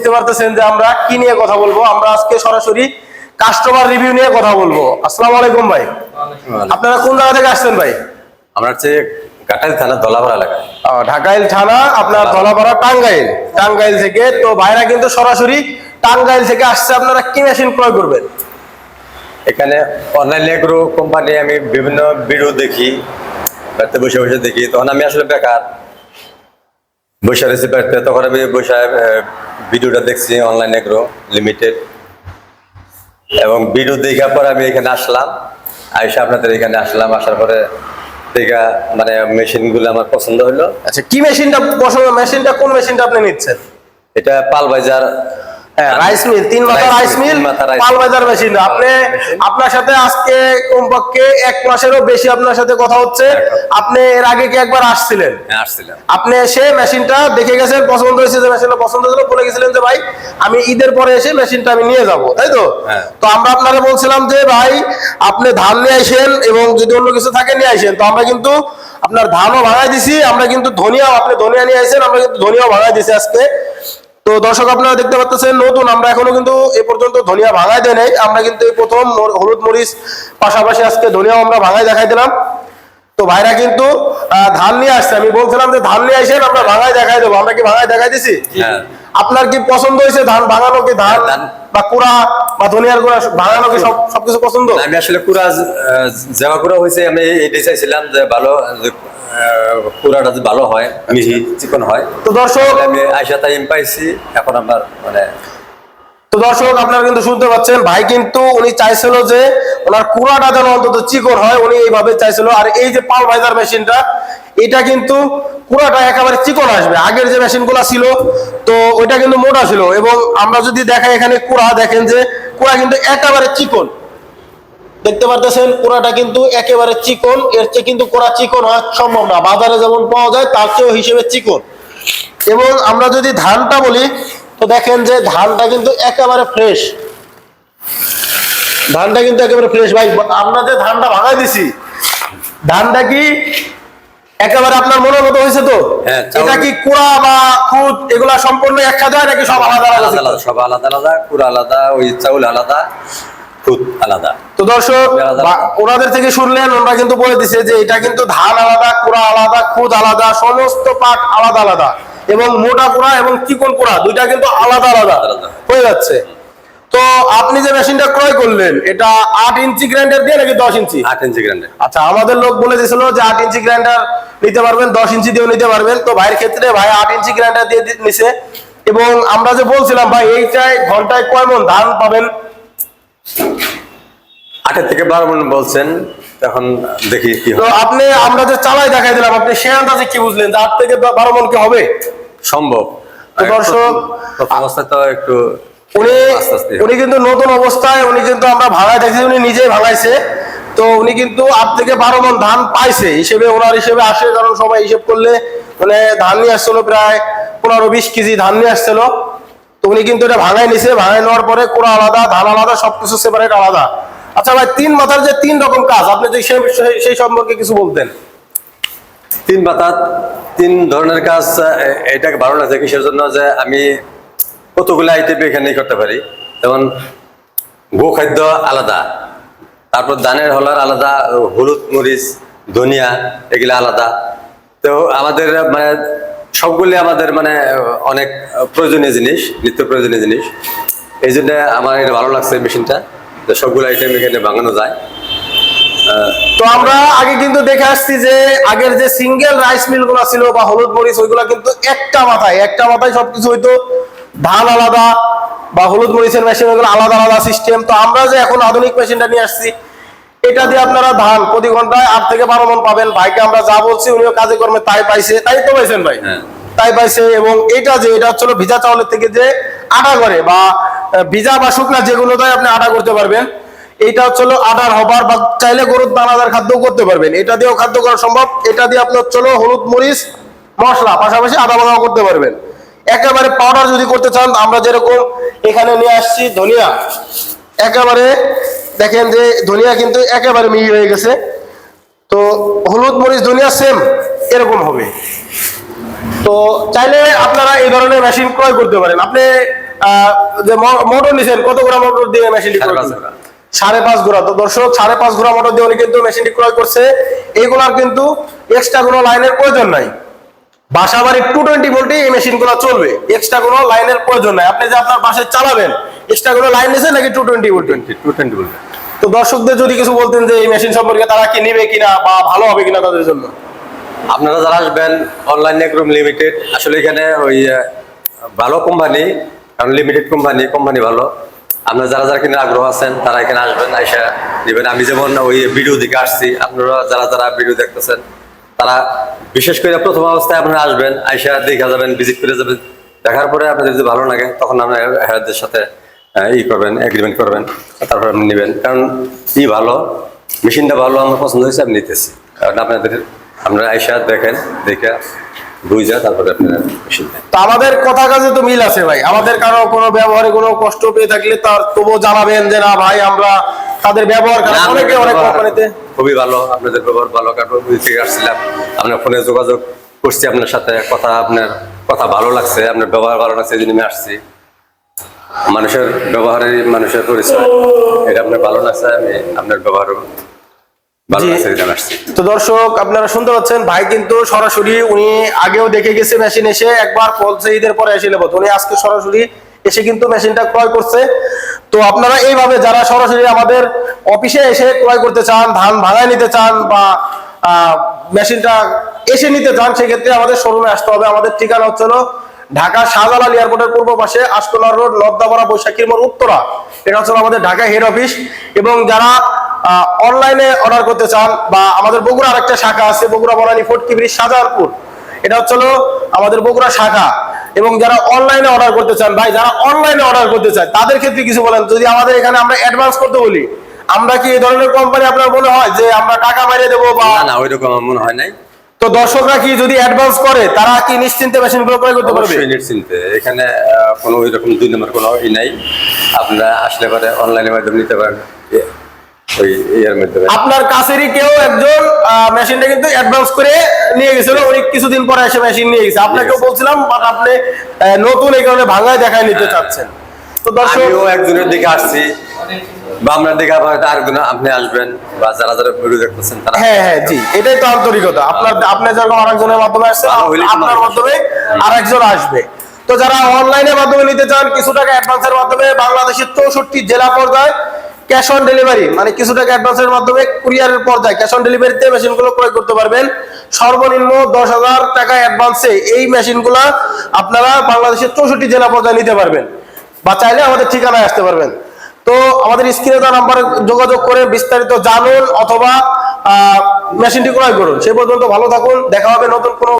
বুঝতে পারতেছেন যে আমরা কি নিয়ে কথা বলবো। আমরা আজকে সরাসরি কাস্টমার রিভিউ নিয়ে কথা বলবো। আসসালামু আলাইকুম ভাই, আপনারা কোন জায়গা থেকে আসছেন ভাই? আমরা হচ্ছে ঘাটাইল থানা ধলাপাড়া এলাকায়। ঢাকাইল থানা আপনার ধলাপাড়া টাঙ্গাইল থেকে। তো ভাইরা কিন্তু সরাসরি টাঙ্গাইল থেকে আসছে। আপনারা কি মেশিন ক্রয় করবেন? এখানে অনলাইন এগ্রো কোম্পানি আমি বিভিন্ন ভিডিও দেখি, বাড়িতে বসে বসে দেখি। তখন আমি আসলে বেকার বসে রয়েছি বাড়িতে, তখন আমি বসে ভিডিওটা দেখছি অনলাইন এগ্রো লিমিটেড, এবং ভিডিও দেখার পর আমি এখানে আসলাম। আইসা আপনাদের এখানে আসলাম, আসার পরে দেখা মানে মেশিনগুলো আমার পছন্দ হলো। আচ্ছা, কি মেশিনটা পছন্দ? মেশিনটা কোন মেশিনটা আপনি নিচ্ছেন? এটা পালবাজার রাইস মিল, 3 মাথা রাইস মিল, পালবাজার মেশিন। আপনার সাথে আজকে কমপক্ষে 1 মাসেরও বেশি আপনার সাথে কথা হচ্ছে। আপনি এর আগে কি একবার আসছিলেন? আসছিলাম। আপনি এসে মেশিনটা দেখে গেছেন, পছন্দ হয়েছে, যে মেশিনটা পছন্দ হলো, বলে গেছিলেন যে ভাই আমি ঈদের পরে এসে মেশিনটা আমি নিয়ে যাব, তাই তো? তো আমরা আপনাকে বলছিলাম যে ভাই আপনি ধান নিয়ে আসেন, এবং যদি অন্য কিছু থাকে নিয়ে আসেন। তো আমরা কিন্তু আপনার ধানও ভাঙাই দিছি, আমরা কিন্তু ধনিয়া, আপনি ধনিয়া নিয়ে আসেন, আমরা কিন্তু ধনিয়াও ভাঙাই দিছি আজকে। তো দর্শক আপনারা দেখতে পাচ্ছেন নতুন, আমরা এখনো কিন্তু এ পর্যন্ত ধনিয়া ভাঙাই দেয় নাই। আমরা কিন্তু এই প্রথম হলুদ মরিচ পাশাপাশি আজকে ধনিয়াও আমরা ভাঙাই দেখাই দিলাম। তো ভাইরা কিন্তু ধান নিয়ে আসছে। আমি বলছিলাম যে ধান নিয়ে আসেন, আমরা ভাঙাই দেখাই দেবো। আমরা কি ভাঙাই দেখাই দিছি? আপনার কি পছন্দ হয়েছে ধান ভাঙানো? কি ধান বা কুড়া বা ধনিয়ার গুঁড়া ভাঙানো কি সবকিছু পছন্দ? আমি আসলে কুড়া জামা কুড়া হয়েছে, আমি এটাই চাইছিলাম যে ভালো কুড়াটা ভালো হয়, মিহি চিকন হয়। তো দর্শক আমি আইসা টাইম পাইছি এখন আমার মানে। তো দর্শক আপনারা কিন্তু শুনতে পাচ্ছেন, ভাই কিন্তু উনি চাইছিল যে ওনার কুড়াটা যেন অন্তত চিকন হয়, উনি এইভাবে চাইছিল। আর এই যে পালভাইজার মেশিনটা, এটা কিন্তু কুড়াটা একেবারে চিকন আসবে। আগের যে মেশিনগুলো ছিল তো ওইটা কিন্তু মোটা ছিল, এবং আমরা যদি দেখাই এখানে কুড়া, দেখেন যে কুড়া কিন্তু একেবারে চিকন, দেখতে পারতেছেন কুড়াটা কিন্তু একেবারে চিকন। এর চেয়ে কিন্তু কুড়া চিকন হওয়া সম্ভব না, বাজারে যেমন পাওয়া যায় তার চেয়েও হিসেবে চিকন। এবং আমরা যদি ধানটা বলি, তো দেখেন যে ধানটা কিন্তু একেবারে ফ্রেশ, ধানটা কিন্তু একেবারে ফ্রেশ। ভাই আমরা যে ধানটা ভাঙাই দিছি, ধানটা কি একেবারে আপনার মনের মতো হয়েছে? তো এটা কি কুড়া বা খুদ এগুলা সম্পূর্ণ একসাথে হয় নাকি সব আলাদা আলাদা? সব আলাদা আলাদা, কুড়া আলাদা, ওই চাউল আলাদা, খুদ আলাদা। তো দর্শক ওনাদের থেকে শুনলেন, ওনারা কিন্তু বলে দিছে যে এটা কিন্তু ধান আলাদা, কুড়া আলাদা, খুদ আলাদা, সমস্ত পাট আলাদা আলাদা, এবং মোটা কুড়া এবং চিকন কুড়া দুইটা কিন্তু আলাদা আলাদা হয়ে যাচ্ছে। তো আপনি যে মেশিনটা ক্রয় করলেন, এটা 8 ইঞ্চি গ্রাইন্ডার দিয়ে নাকি 10 ইঞ্চি? 8 ইঞ্চি গ্রাইন্ডার। আচ্ছা, আমাদের লোক বলে দিয়েছিল যে 8 ইঞ্চি গ্রাইন্ডার নিতে পারবেন, 10 ইঞ্চি দিয়েও নিতে পারবেন। তো ভাইয়ের ক্ষেত্রে ভাই 8 ইঞ্চি গ্রাইন্ডার দিয়ে নিছে। এবং আমরা যে বলছিলাম ভাই এইটাই ঘন্টায় কয় মণ ধান পাবেন? 8 থেকে 12 মণ বলছেন, এখন দেখি কি হয়। তো আপনি, আমরা যে চালাই দেখাই দিলাম, আপনি সে আন্দাজে কি বুঝলেন যে 8 থেকে 12 মণ কি হবে? সম্ভব। তো দর্শক অবস্থায় তো একটু উনি কিন্তু নতুন অবস্থায়, উনি কিন্তু আমরা ভাড়ায় দেখছি, উনি নিজেই ভাঙাইছে। তো উনি কিন্তু 8 থেকে 12 মণ ধান পাইছে হিসেবে, ওনার হিসেবে আসে। কারণ সবাই হিসেব করলে মানে ধান নিয়ে আসছিল প্রায় 15-20 কেজি ধান নিয়ে আসছিল। তো উনি কিন্তু এটা ভাঙাই নিছে, ভাঙাই নেওয়ার পরে কুড়া আলাদা, ধান আলাদা, সবকিছু সেপারেট আলাদা। আচ্ছা ভাই, 3 মাথার যে 3 রকম কাজ, আপনি যদি সেই সম্পর্কে কিছু বলতেন। 3 মাথা 3 ধরনের কাজ, এটাকে ভালো লাগছে কিসের জন্য, যে আমি কতগুলো আইটেম এখানে করতে পারি। যেমন গো খাদ্য আলাদা, তারপর ধানের হলার আলাদা, হলুদ মরিচ ধনিয়া এগুলো আলাদা। তো আমাদের মানে সবগুলি আমাদের মানে অনেক প্রয়োজনীয় জিনিস, নিত্য প্রয়োজনীয় জিনিস। এই জন্য আমার এটা ভালো লাগছে মেশিনটা, যে সবগুলো আইটেম এখানে ভাঙানো যায়। তো আমরা আগে কিন্তু দেখে আসছি যে আগের যে সিঙ্গেল রাইস মিল গুলা ছিল বা হলুদ মরিচ, ওইগুলা কিন্তু একটা মাথায় সবকিছু হইতো। ধান আলাদা বা হলুদ মরিচের মেশিন, ওইগুলো আলাদা আলাদা সিস্টেম। তো আমরা যে এখন আধুনিক মেশিনটা নিয়ে আসছি, এটা দিয়ে আপনারা ধান প্রতি ঘন্টায় 8 থেকে 12 মণ পাবেন। ভাইকে আমরা যা বলছি উনিও কাজে কর্মে তাই পাইছে, তাই তো পাইছেন ভাই? তাই পাইছে। এবং এটা হচ্ছে ভিজা চাউলের থেকে যে আটা করে, বা ভিজা বা শুকনা যেগুলোতে আপনি আটা করতে পারবেন, এটা হচ্ছে আটার হবার, বা চাইলে গরুর দানাদার খাদ্য করতে পারবেন, এটা দিয়েও খাদ্য করা সম্ভব। এটা দিয়ে আপনি হচ্ছে হলুদ মরিচ মশলা পাশাপাশি আদা বাদাও করতে পারবেন। একেবারে পাউডার যদি করতে চান, আমরা যেরকম এখানে নিয়ে আসছি ধনিয়া, একেবারে দেখেন যে ধনিয়া কিন্তু একেবারে মিহি হয়ে গেছে। তো হলুদ মরিচ ধনিয়া সেম এরকম হবে। তো চাইলে আপনারা এই ধরনের মেশিন ক্রয় করতে পারেন। আপনি যে মোটর নিছেন, কত গ্রাম মোটর দিয়ে মেশিনটি ক্রয় করলেন? 5.5 ঘোড়া। তো দর্শক 5.5 ঘোড়া মোটর দিয়ে উনি কিন্তু মেশিনটি ক্রয় করছে। এইগুলার কিন্তু এক্সট্রা কোনো লাইনের প্রয়োজন নাই। বাসাবাড়ির 220 ভোল্টে এই মেশিনগুলো চলবে, এক্সট্রা কোনো লাইনের প্রয়োজন নাই। আপনি যে আপনার বাসায় চালাবেন, এক্সট্রা কোনো লাইন নিছেন নাকি 220 ভোল্ট? 220 ভোল্ট। তো দর্শকদের যদি কিছু বলতেন যে এই মেশিন সম্পর্কে, তারা কি নেবে কিনা বা ভালো হবে কিনা তাদের জন্য? আপনারা যারা আসবেন অনলাইন এগ্রোম লিমিটেড, আসলে এখানে ওই ভালো কোম্পানি, কারণ লিমিটেড কোম্পানি ভালো। আপনারা যারা যারা কিনে আগ্রহ আছেন তারা এখানে আসবেন, আইসা নেবেন। আমি যেমন ওই ভিডিও দিকে আসছি, আপনারা যারা যারা ভিডিও দেখতেছেন তারা বিশেষ করে প্রথম অবস্থায় আপনারা আসবেন, আইসা দেখা যাবেন, ভিজিট করে যাবেন। দেখার পরে আপনাদের যদি ভালো লাগে তখন আপনারা হেয়ারদের সাথে করবেন, এগ্রিমেন্ট করবেন, তারপর আপনি নেবেন। কারণ ভালো, মেশিনটা ভালো, আমার পছন্দ হয়েছে, আমি নিতেছি। কারণ আপনারা আইসা দেখেন, দেখে বুঝা তারপরে আপনারা মেশিন নেন। তো আমাদের কথা কাজে তো মিল আছে ভাই। আমাদের কারো কোনো ব্যবহারে কোনো কষ্ট পেয়ে থাকলে তার তবুও জানাবেন যে না ভাই, আমরা তাদের ব্যবহার খারাপ। অনেকে অনেক কোম্পানিতে খুবই ভালো, আপনাদের ব্যবহার ভালো। কারণ ওই থেকে আসছিলাম, আপনার ফোনে যোগাযোগ করছি আপনার সাথে, আপনার কথা ভালো লাগছে, আপনার ব্যবহার ভালো লাগছে, এই জন্য আমি আসছি। মানুষের ব্যবহারে মানুষের পরিচয়, এটা আপনার ভালো লাগছে, আমি আপনার ব্যবহার ভালো জি। লাগছে, এই জন্য আসছি। তো দর্শক আপনারা শুনতে পাচ্ছেন, ভাই কিন্তু সরাসরি উনি আগেও দেখে গেছে মেশিন, এসে একবার বলছে ঈদের পরে এসে নেবো, উনি আজকে সরাসরি এসে কিন্তু মেশিনটা ক্রয় করছে। তো আপনারা এইভাবে যারা সরাসরি আমাদের অফিসে এসে ক্রয় করতে চান, ধান ভাড়ায় নিতে চান বা মেশিনটা এসে নিতে চান, সেক্ষেত্রে আমাদের শোরুমে আসতে হবে। আমাদের ঠিকানা হচ্ছে ঢাকা শাহজালাল এয়ারপোর্টের পূর্ব পাশে, আশকোনা রোড, লবদাপাড়া, বৈশাখীর মোড়, উত্তরা। এটা হচ্ছে আমাদের ঢাকা হেড অফিস। এবং যারা অনলাইনে অর্ডার করতে চান, বা আমাদের বগুড়া আরেকটা শাখা আছে, বগুড়া বনানী ফটকি ব্রিজ, শাহজাহানপুর, এটা হচ্ছে আমাদের বগুড়া শাখা। এবং যারা অনলাইনে অর্ডার করতে চান, ভাই যারা অনলাইনে অর্ডার করতে চান তাদের ক্ষেত্রে কিছু বলেন। যদি আমাদের এখানে আমরা অ্যাডভান্স করতে বলি, আমরা কি এই ধরনের কোম্পানি আপনার মনে হয় যে আমরা টাকা মারিয়ে দেবো বা? না, ওইরকম আমার মনে হয় নাই। তো দর্শকরা কি যদি অ্যাডভান্স করে, তারা কি নিশ্চিন্তে মেশিনগুলো ক্রয় করতে পারবে? অবশ্যই নিশ্চিন্তে, এখানে কোনো ওইরকম 2 নম্বর কোনো নাই। আপনারা আসলে পরে অনলাইনের মাধ্যমে নিতে পারেন, ওই এর মাধ্যমে। আপনার কাছেরই কেউ একজন মেশিনটা কিন্তু অ্যাডভান্স করে নিয়ে গেছিল, উনি কিছুদিন পরে এসে মেশিন নিয়ে গেছে। আপনাকেও বলছিলাম, বাট আপনি নতুন এই কারণে ভাঙায় দেখায় নিতে চাচ্ছেন। তো দর্শক, আমিও একজনের দিকে আসছি, বা আপনার দিকে আবার আরেকজন আপনি আসবেন, বা যারা যারা ভিডিও দেখতেছেন তারা। হ্যাঁ হ্যাঁ জি, এটাই তো আন্তরিকতা। আপনি যেরকম আরেকজনের মাধ্যমে আসছেন, আপনার মাধ্যমে আরেকজন আসবে। তো যারা অনলাইনের মাধ্যমে নিতে চান, কিছু টাকা অ্যাডভান্সের মাধ্যমে বাংলাদেশের 64 জেলা পর্যায়ে ক্যাশ অন ডেলিভারি, মানে কিছু টাকা অ্যাডভান্সের মাধ্যমে কুরিয়ারের পর্যায়ে ক্যাশ অন ডেলিভারিতে মেশিনগুলো ক্রয় করতে পারবেন। সর্বনিম্ন 10,000 টাকা অ্যাডভান্সে এই মেশিনগুলো আপনারা বাংলাদেশের 64 জেলা পর্যায়ে নিতে পারবেন, বা চাইলে আমাদের ঠিকানায় আসতে পারবেন। তো আমাদের স্ক্রিনে দেওয়া নাম্বারে যোগাযোগ করে বিস্তারিত জানুন, অথবা মেশিনটি ক্রয় করুন। সেই পর্যন্ত ভালো থাকুন, দেখা হবে নতুন কোনো